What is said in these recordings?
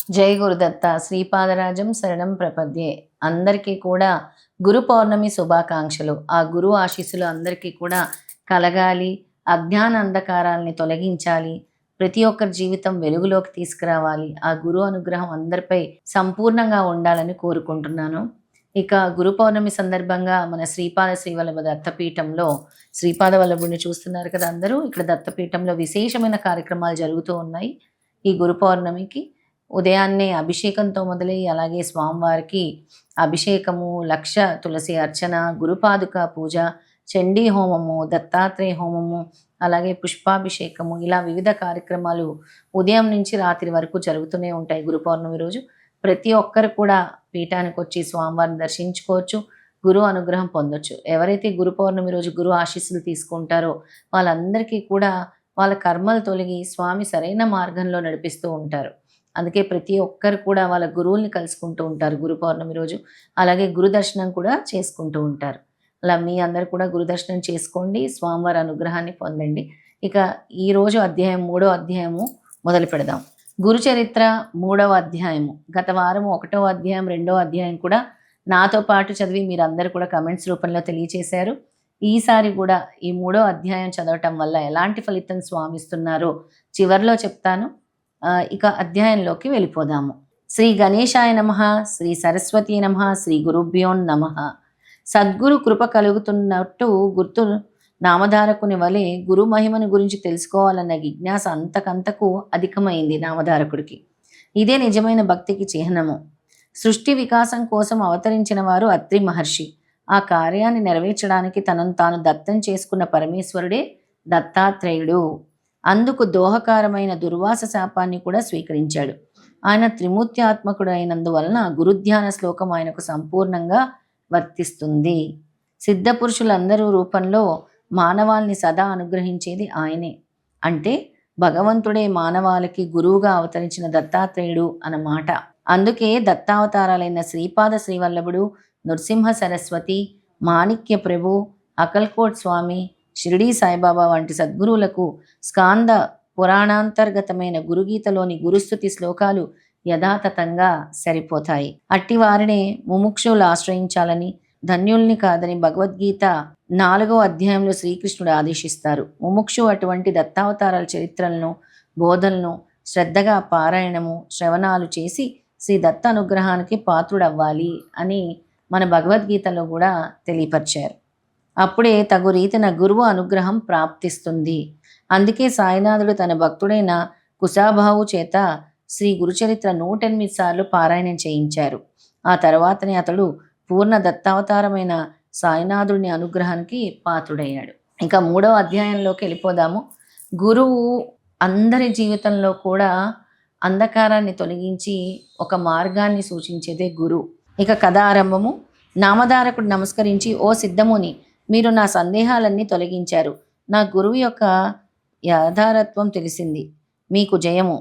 జై గురుదత్త. శ్రీపాదరాజం శరణం ప్రపద్యే. అందరికీ కూడా గురు పౌర్ణమి శుభాకాంక్షలు. ఆ గురువు ఆశీస్సులు అందరికీ కూడా కలగాలి. అజ్ఞాన అంధకారాల్ని తొలగించాలి. ప్రతి ఒక్కరి జీవితం వెలుగులోకి తీసుకురావాలి. ఆ గురువు అనుగ్రహం అందరిపై సంపూర్ణంగా ఉండాలని కోరుకుంటున్నాను. ఇక గురు పౌర్ణమి సందర్భంగా మన శ్రీపాద శ్రీవల్లభ దత్తపీఠంలో శ్రీపాద వల్లభుడిని చూస్తున్నారు కదా అందరూ. ఇక్కడ దత్తపీఠంలో విశేషమైన కార్యక్రమాలు జరుగుతూ ఉన్నాయి. ఈ గురు పౌర్ణమికి ఉదయాన్నే అభిషేకంతో మొదలయ్యి అలాగే స్వామివారికి అభిషేకము, లక్ష తులసి అర్చన, గురుపాదుక పూజ, చండీ హోమము, దత్తాత్రేయ హోమము, అలాగే పుష్పాభిషేకము, ఇలా వివిధ కార్యక్రమాలు ఉదయం నుంచి రాత్రి వరకు జరుగుతూనే ఉంటాయి. గురు పౌర్ణమి రోజు ప్రతి ఒక్కరు కూడా పీఠానికి వచ్చి స్వామివారిని దర్శించుకోవచ్చు, గురువు అనుగ్రహం పొందొచ్చు. ఎవరైతే గురు పౌర్ణమి రోజు గురువు ఆశీస్సులు తీసుకుంటారో వాళ్ళందరికీ కూడా వాళ్ళ కర్మలు తొలగి స్వామి సరైన మార్గంలో నడిపిస్తూ ఉంటారు. అందుకే ప్రతి ఒక్కరు కూడా వాళ్ళ గురువుల్ని కలుసుకుంటూ ఉంటారు గురు పౌర్ణమి రోజు. అలాగే గురు దర్శనం కూడా చేసుకుంటూ ఉంటారు. అలా మీ అందరు కూడా గురు దర్శనం చేసుకోండి, స్వామివారి అనుగ్రహాన్ని పొందండి. ఇక ఈరోజు అధ్యాయం 3వ అధ్యాయము మొదలు పెడదాం. గురు చరిత్ర 3వ అధ్యాయము. గత వారం 1వ అధ్యాయం 2వ అధ్యాయం కూడా నాతో పాటు చదివి మీరందరూ కూడా కమెంట్స్ రూపంలో తెలియచేశారు. ఈసారి కూడా ఈ 3వ అధ్యాయం చదవటం వల్ల ఎలాంటి ఫలితం స్వామిస్తున్నారో చివరిలో చెప్తాను. ఇక అధ్యాయంలోకి వెళ్ళిపోదాము. శ్రీ గణేశాయ నమః, శ్రీ సరస్వతీ నమః, శ్రీ గురుభ్యో నమః. సద్గురు కృప కలుగుతున్నట్టు గుర్తు నామధారకుని వలె గురు మహిమను గురించి తెలుసుకోవాలన్న జిజ్ఞాస అంతకంతకు అధికమైంది నామధారకుడికి. ఇదే నిజమైన భక్తికి చిహ్నము. సృష్టి వికాసం కోసం అవతరించిన వారు అత్రి మహర్షి. ఆ కార్యాన్ని నెరవేర్చడానికి తనను తాను దత్తం చేసుకున్న పరమేశ్వరుడే దత్తాత్రేయుడు. అందుకు దోహకారమైన దుర్వాస శాపాన్ని కూడా స్వీకరించాడు. ఆయన త్రిమూర్త్యాత్మకుడు అయినందువలన గురుధ్యాన శ్లోకం ఆయనకు సంపూర్ణంగా వర్తిస్తుంది. సిద్ధపురుషులందరూ రూపంలో మానవాల్ని సదా అనుగ్రహించేది ఆయనే. అంటే భగవంతుడే మానవాళికి గురువుగా అవతరించిన దత్తాత్రేయుడు అన్నమాట. అందుకే దత్తావతారాలైన శ్రీపాద శ్రీవల్లభుడు, నృసింహ సరస్వతి, మాణిక్య ప్రభు, అకల్కోట్ స్వామి, షిరిడీ సాయిబాబా వంటి సద్గురువులకు స్కాంద పురాణాంతర్గతమైన గురుగీతలోని గురుస్థుతి శ్లోకాలు యథాతథంగా సరిపోతాయి. అట్టి వారినే ముముక్షువులు ఆశ్రయించాలని, ధన్యుల్ని కాదని భగవద్గీత 4వ అధ్యాయంలో శ్రీకృష్ణుడు ఆదేశిస్తారు. ముముక్షు అటువంటి దత్తావతారాల చరిత్రలను, బోధనలను శ్రద్ధగా పారాయణము, శ్రవణాలు చేసి శ్రీ దత్త అనుగ్రహానికి పాత్రుడవ్వాలి అని మన భగవద్గీతలో కూడా తెలియపరిచారు. అప్పుడే తగు రీతిన గురువు అనుగ్రహం ప్రాప్తిస్తుంది. అందుకే సాయినాథుడు తన భక్తుడైన కుశాభావు చేత శ్రీ గురుచరిత్ర 108 సార్లు పారాయణం చేయించారు. ఆ తర్వాతనే అతడు పూర్ణ దత్తావతారమైన సాయినాథుడిని అనుగ్రహానికి పాత్రుడయ్యాడు. ఇంకా 3వ అధ్యాయంలోకి వెళ్ళిపోదాము. గురువు అందరి జీవితంలో కూడా అంధకారాన్ని తొలగించి ఒక మార్గాన్ని సూచించేదే గురువు. ఇక కథ ఆరంభము. నామధారకుడు నమస్కరించి, ఓ సిద్ధముని, మీరు నా సందేహాలన్నీ తొలగించారు. నా గురువు యొక్క యథార్థత్వం తెలిసింది. మీకు జయము.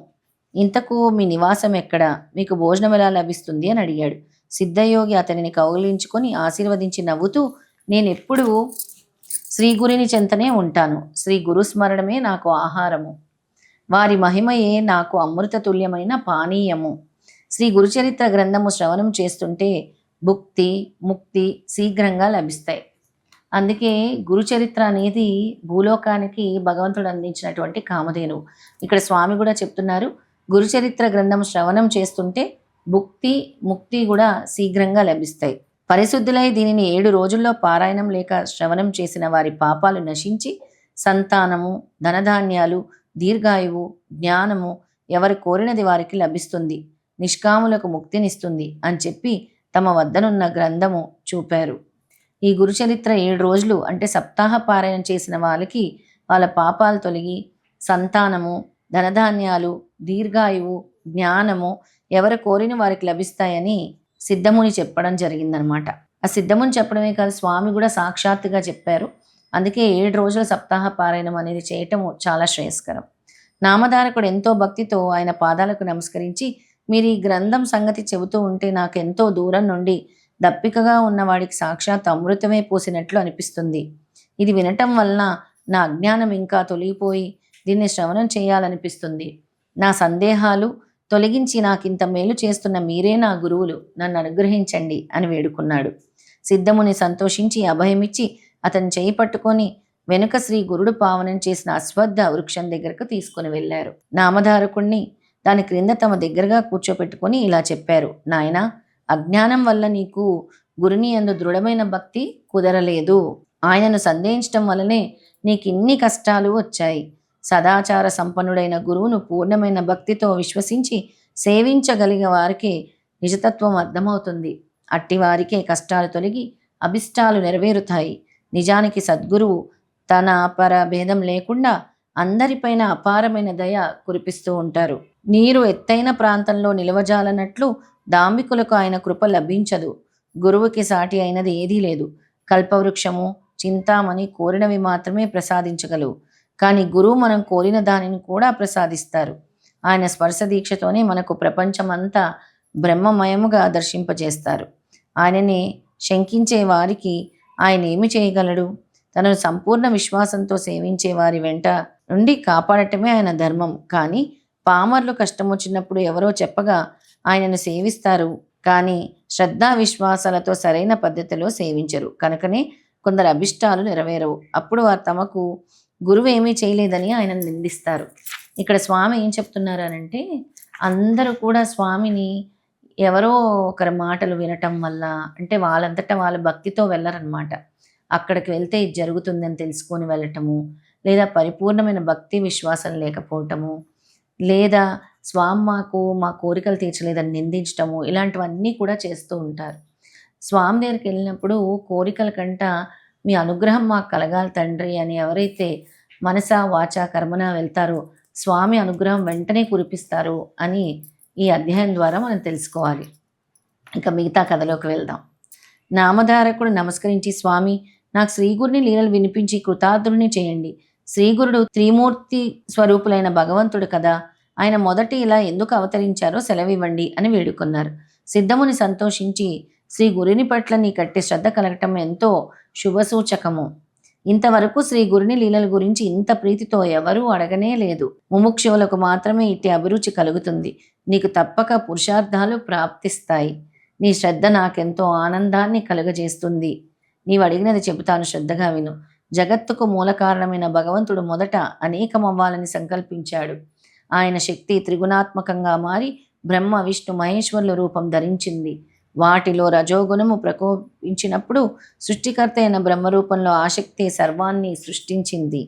ఇంతకు మీ నివాసం ఎక్కడ? మీకు భోజనం ఎలా లభిస్తుంది అని అడిగాడు. సిద్ధయోగి అతనిని కౌగిలించుకొని ఆశీర్వదించి నవ్వుతూ, నేనెప్పుడు శ్రీ గురిని చెంతనే ఉంటాను. శ్రీ గురుస్మరణమే నాకు ఆహారము. వారి మహిమయే నాకు అమృత తుల్యమైన పానీయము. శ్రీ గురుచరిత్ర గ్రంథము శ్రవణం చేస్తుంటే భుక్తి, ముక్తి శీఘ్రంగా లభిస్తాయి. అందుకే గురుచరిత్ర అనేది భూలోకానికి భగవంతుడు అందించినటువంటి కామధేనువు. ఇక్కడ స్వామి కూడా చెప్తున్నారు, గురుచరిత్ర గ్రంథం శ్రవణం చేస్తుంటే భుక్తి, ముక్తి కూడా శీఘ్రంగా లభిస్తాయి. పరిశుద్ధులై దీనిని 7 రోజుల్లో పారాయణం లేక శ్రవణం చేసిన వారి పాపాలు నశించి సంతానము, ధనధాన్యాలు, దీర్ఘాయువు, జ్ఞానము ఎవరు కోరినది వారికి లభిస్తుంది, నిష్కాములకు ముక్తినిస్తుంది అని చెప్పి తమ వద్దనున్న గ్రంథము చూపారు. ఈ గురుచరిత్ర 7 రోజులు అంటే సప్తాహ పారాయణం చేసిన వాళ్ళకి వాళ్ళ పాపాలు తొలగి సంతానము, ధనధాన్యాలు, దీర్ఘాయువు, జ్ఞానము ఎవరు కోరిన వారికి లభిస్తాయని సిద్ధముని చెప్పడం జరిగిందనమాట. ఆ సిద్ధముని చెప్పడమే కాదు, స్వామి కూడా సాక్షాత్తుగా చెప్పారు. అందుకే 7 రోజుల సప్తాహ పారాయణం అనేది చేయటము చాలా శ్రేయస్కరం. నామధారకుడు ఎంతో భక్తితో ఆయన పాదాలకు నమస్కరించి, మీరు ఈ గ్రంథం సంగతి చెబుతూ ఉంటే నాకు ఎంతో దూరం నుండి దప్పికగా ఉన్నవాడికి సాక్షాత్ అమృతమే పోసినట్లు అనిపిస్తుంది. ఇది వినటం వలన నా అజ్ఞానం ఇంకా తొలగిపోయి దీన్ని శ్రవణం చేయాలనిపిస్తుంది. నా సందేహాలు తొలగించి నాకింత మేలు చేస్తున్న మీరే నా గురువులు, నన్ను అనుగ్రహించండి అని వేడుకున్నాడు. సిద్ధముని సంతోషించి అభయమిచ్చి అతని చేయి పట్టుకొని వెనుక శ్రీ గురుడు పావనం చేసిన అశ్వత్థ వృక్షం దగ్గరకు తీసుకుని వెళ్ళారు. నామధారకుణ్ణి దాని క్రింద తమ దగ్గరగా కూర్చోపెట్టుకొని ఇలా చెప్పారు. నాయనా, అజ్ఞానం వల్ల నీకు గురుని యందు దృఢమైన భక్తి కుదరలేదు. ఆయనను సందేహించటం వల్లనే నీకు ఇన్ని కష్టాలు వచ్చాయి. సదాచార సంపన్నుడైన గురువును పూర్ణమైన భక్తితో విశ్వసించి సేవించగలిగే వారికి నిజతత్వం అర్థమవుతుంది. అట్టి వారికే కష్టాలు తొలగి అభిష్టాలు నెరవేరుతాయి. నిజానికి సద్గురువు తన పర భేదం లేకుండా అందరిపైన అపారమైన దయ కురిపిస్తూ ఉంటారు. నీరు ఎత్తైన ప్రాంతంలో నిలవజాలనట్లు దాంభికులకు ఆయన కృప లభించదు. గురువుకి సాటి అయినది ఏదీ లేదు. కల్పవృక్షము, చింతామణి కోరినవి మాత్రమే ప్రసాదించగలవు. కానీ గురువు మనం కోరిన దానిని కూడా ప్రసాదిస్తారు. ఆయన స్పర్శ దీక్షతోనే మనకు ప్రపంచమంతా బ్రహ్మమయముగా దర్శింపజేస్తారు. ఆయనని శంకించే వారికి ఆయన ఏమి చేయగలడు? తనను సంపూర్ణ విశ్వాసంతో సేవించే వారి వెంట నుండి కాపాడటమే ఆయన ధర్మం. కానీ పామర్లు కష్టం వచ్చినప్పుడు ఎవరో చెప్పగా ఆయనను సేవిస్తారు, కానీ శ్రద్ధా విశ్వాసాలతో సరైన పద్ధతిలో సేవించరు. కనుకనే కొందరు అభిష్టాలు నెరవేరవు. అప్పుడు వారు తమకు గురువు ఏమీ చేయలేదని ఆయనను నిందిస్తారు. ఇక్కడ స్వామి ఏం చెప్తున్నారు అనంటే, అందరూ కూడా స్వామిని ఎవరో ఒకరి మాటలు వినటం వల్ల, అంటే వాళ్ళంతటా వాళ్ళ భక్తితో వెళ్ళరనమాట. అక్కడికి వెళ్తే ఇది జరుగుతుందని తెలుసుకొని వెళ్ళటము, లేదా పరిపూర్ణమైన భక్తి విశ్వాసం లేకపోవటము, లేదా స్వామి మా కోరికలు తీర్చలేదని నిందించటము, ఇలాంటివన్నీ కూడా చేస్తూ ఉంటారు. స్వామి దగ్గరికి వెళ్ళినప్పుడు కోరికల కంట మీ అనుగ్రహం మాకు కలగాలి తండ్రి అని ఎవరైతే మనసా వాచా కర్మన వెళ్తారో స్వామి అనుగ్రహం వెంటనే కురిపిస్తారు అని ఈ అధ్యాయం ద్వారా మనం తెలుసుకోవాలి. ఇక మిగతా కథలోకి వెళ్దాం. నామధారకుడు నమస్కరించి, స్వామి, నాకు శ్రీగురుని లీలలు వినిపించి కృతార్థుడిని చేయండి. శ్రీగురుడు త్రిమూర్తి స్వరూపులైన భగవంతుడు కదా, ఆయన మొదటి ఇలా ఎందుకు అవతరించారో సెలవివ్వండి అని వేడుకున్నారు. సిద్ధముని సంతోషించి, శ్రీ గురుని పట్ల నీ కట్టి శ్రద్ధ కలగటం ఎంతో శుభసూచకము. ఇంతవరకు శ్రీ గురుని లీలల గురించి ఇంత ప్రీతితో ఎవరూ అడగనే లేదు. ముముక్షువులకు మాత్రమే ఇట్టి అభిరుచి కలుగుతుంది. నీకు తప్పక పురుషార్థాలు ప్రాప్తిస్తాయి. నీ శ్రద్ధ నాకెంతో ఆనందాన్ని కలుగజేస్తుంది. నీవు అడిగినది చెబుతాను, శ్రద్ధగా విను. జగత్తుకు మూల కారణమైన భగవంతుడు మొదట అనేకమవ్వాలని సంకల్పించాడు. ఆయన శక్తి త్రిగుణాత్మకంగా మారి బ్రహ్మ విష్ణు మహేశ్వరుల రూపం ధరించింది. వాటిలో రజోగుణము ప్రకోపించినప్పుడు సృష్టికర్త అయిన బ్రహ్మరూపంలో ఆసక్తి సర్వాన్ని సృష్టించింది.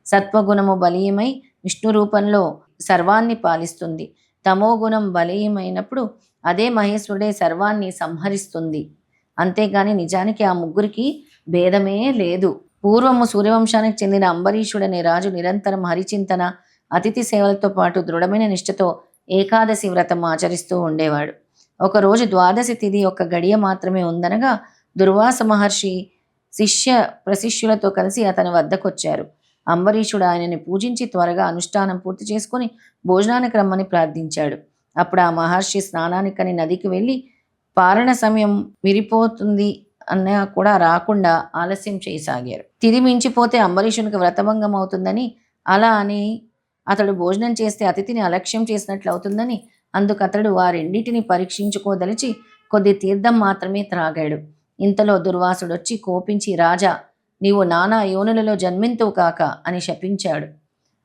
సత్వగుణము బలీయమై విష్ణు రూపంలో సర్వాన్ని పాలిస్తుంది. తమోగుణం బలీయమైనప్పుడు అదే మహేశ్వరుడే సర్వాన్ని సంహరిస్తుంది. అంతేగాని నిజానికి ఆ ముగ్గురికి భేదమే లేదు. పూర్వము సూర్యవంశానికి చెందిన అంబరీషుడనే రాజు నిరంతరం హరిచింతన, అతిథి సేవలతో పాటు దృఢమైన నిష్ఠతో ఏకాదశి వ్రతం ఆచరిస్తూ ఉండేవాడు. ఒకరోజు ద్వాదశి తిథి ఒక గడియ మాత్రమే ఉందనగా దుర్వాస మహర్షి శిష్య ప్రశిష్యులతో కలిసి అతని వద్దకొచ్చారు. అంబరీషుడు ఆయనని పూజించి త్వరగా అనుష్ఠానం పూర్తి చేసుకుని భోజనానికి రమ్మని ప్రార్థించాడు. అప్పుడు ఆ మహర్షి స్నానానికని నదికి వెళ్ళి పారణ సమయం విరిపోతుంది అన్న కూడా రాకుండా ఆలస్యం చేయసాగారు. తిది మించిపోతే అంబరీషునికి వ్రతభంగం అవుతుందని, అలా అని అతడు భోజనం చేస్తే అతిథిని అలక్ష్యం చేసినట్లు అవుతుందని, అందుకు అతడు వారెండింటిని పరీక్షించుకోదలిచి కొద్ది తీర్థం మాత్రమే త్రాగాడు. ఇంతలో దుర్వాసుడొచ్చి కోపించి, రాజా, నీవు నానా యోనులలో జన్మింతువు కాక అని శపించాడు.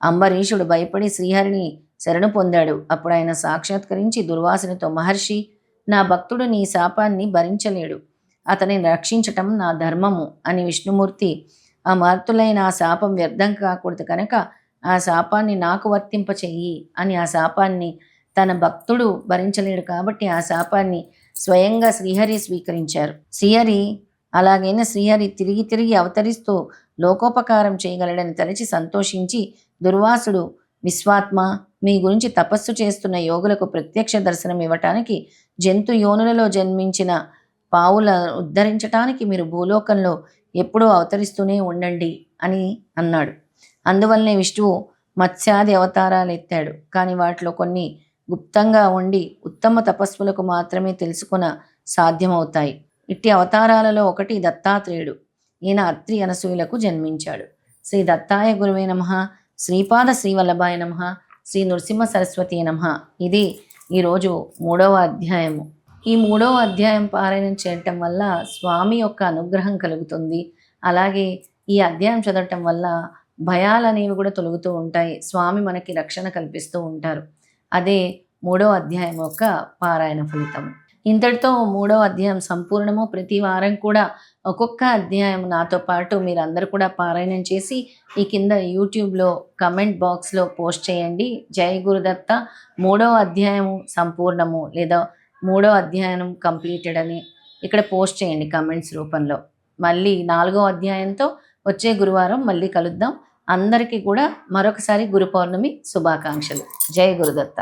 అంబరీషుడు భయపడి శ్రీహరిని శరణు పొందాడు. అప్పుడు ఆయన సాక్షాత్కరించి దుర్వాసునితో, మహర్షి, నా భక్తుడు నీ శాపాన్ని భరించలేడు. అతనిని రక్షించటం నా ధర్మము అని విష్ణుమూర్తి, ఆ మహర్తులైన ఆ శాపం వ్యర్థం కాకూడదు కనుక ఆ శాపాన్ని నాకు వర్తింపచెయ్యి అని, ఆ శాపాన్ని తన భక్తుడు భరించలేడు కాబట్టి ఆ శాపాన్ని స్వయంగా శ్రీహరి స్వీకరించారు. అలాగైనా శ్రీహరి తిరిగి తిరిగి అవతరిస్తూ లోకోపకారం చేయగలడని తలచి సంతోషించి, దుర్వాసుడు, విశ్వాత్మ, మీ గురించి తపస్సు చేస్తున్న యోగులకు ప్రత్యక్ష దర్శనం ఇవ్వటానికి, జంతు యోనులలో జన్మించిన పావుల ఉద్ధరించటానికి మీరు భూలోకంలో ఎప్పుడూ అవతరిస్తూనే ఉండండి అని అన్నాడు. అందువల్లనే విష్ణువు మత్స్యాది అవతారాలు ఎత్తాడు. కానీ వాటిలో కొన్ని గుప్తంగా ఉండి ఉత్తమ తపస్సులకు మాత్రమే తెలుసుకున్న సాధ్యమవుతాయి. ఇట్టి అవతారాలలో ఒకటి దత్తాత్రేయుడు. ఈయన అత్రి అనసూయలకు జన్మించాడు. శ్రీ దత్తాయ గురువే నమః. శ్రీపాద శ్రీవల్లభాయ నమః. శ్రీ నృసింహ సరస్వతి నమః. ఇది ఈరోజు 3వ అధ్యాయము. ఈ 3వ అధ్యాయం పారాయణం చేయటం వల్ల స్వామి యొక్క అనుగ్రహం కలుగుతుంది. అలాగే ఈ అధ్యాయం చదవటం వల్ల భయాలనేవి కూడా తొలగుతూ ఉంటాయి. స్వామి మనకి రక్షణ కల్పిస్తూ ఉంటారు. అదే 3వ అధ్యాయం యొక్క పారాయణ ఫలితం. ఇంతటితో 3వ అధ్యాయం సంపూర్ణము. ప్రతి వారం కూడా ఒక్కొక్క అధ్యాయం నాతో పాటు మీరందరూ కూడా పారాయణం చేసి ఈ కింద యూట్యూబ్లో కమెంట్ బాక్స్లో పోస్ట్ చేయండి. జై గురుదత్త 3వ అధ్యాయము సంపూర్ణము లేదా 3వ అధ్యాయం కంప్లీటెడ్ అని ఇక్కడ పోస్ట్ చేయండి కమెంట్స్ రూపంలో. మళ్ళీ 4వ అధ్యాయంతో వచ్చే గురువారం మళ్ళీ కలుద్దాం. అందరికీ కూడా మరొకసారి గురు పౌర్ణమి శుభాకాంక్షలు. జై గురుదత్త.